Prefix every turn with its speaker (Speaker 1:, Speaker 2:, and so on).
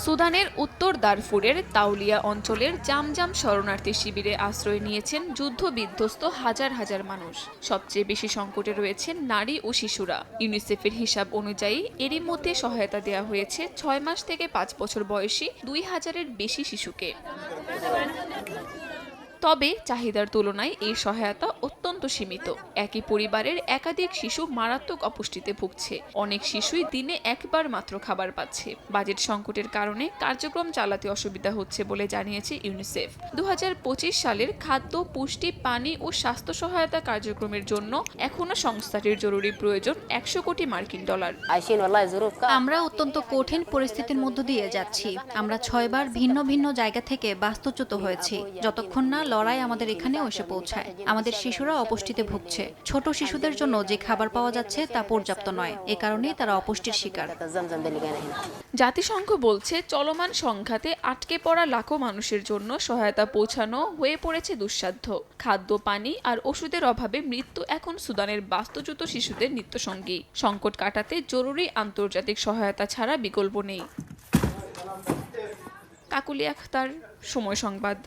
Speaker 1: সুদানের উত্তর দারফুরের তাউলিয়া অঞ্চলের জামজাম শরণার্থী শিবিরে আশ্রয় নিয়েছেন যুদ্ধবিধ্বস্ত হাজার হাজার মানুষ। সবচেয়ে বেশি সংকটে রয়েছেন নারী ও শিশুরা। ইউনিসেফের হিসাব অনুযায়ী এরই মধ্যে সহায়তা দেওয়া হয়েছে 6 মাস থেকে 5 বছর বয়সী 2000-এর বেশি শিশুকে। তবে চাহিদার তুলনায় এই সহায়তা অত্যন্ত সীমিত। একই পরিবারের একাধিক শিশু মারাত্মক অপুষ্টিতে ভুগছে। অনেক শিশুই দিনে একবার মাত্র খাবার পাচ্ছে। বাজেট সংকটের কারণে কার্যক্রম চালাতে অসুবিধা হচ্ছে বলে জানিয়েছে ইউনিসেফ। 2025 সালের খাদ্য, পুষ্টি, পানি ও স্বাস্থ্য সহায়তা কার্যক্রমের জন্য এখনো সংস্থাটির জরুরি প্রয়োজন 100 কোটি মার্কিন ডলার।
Speaker 2: আমরা অত্যন্ত কঠিন পরিস্থিতির মধ্য দিয়ে যাচ্ছি। আমরা 6 বার ভিন্ন ভিন্ন জায়গা থেকে বাস্তুচ্যুত হয়েছি, যতক্ষণ না লড়াই আমাদের এখানেও এসে পৌঁছায়। আমাদের শিশুরা অপুষ্টিতে ভুগছে। ছোট শিশুদের জন্য যে খাবার পাওয়া যাচ্ছে তা পর্যাপ্ত নয়। এ কারণেই তারা অপুষ্টির শিকার।
Speaker 1: জাতিসংঘ বলছে চলমান সংঘাতে আটকে পড়া লাখো মানুষের জন্য সহায়তা পৌঁছানো হয়ে পড়েছে দুঃসাধ্য। খাদ্য, পানি আর ওষুধের অভাবে মৃত্যু এখন সুদানের বাস্তুচ্যুত শিশুদের নিত্যসঙ্গী। সংকট কাটাতে জরুরি আন্তর্জাতিক সহায়তা ছাড়া বিকল্প নেই। কাকুলি আখতার, সময় সংবাদ।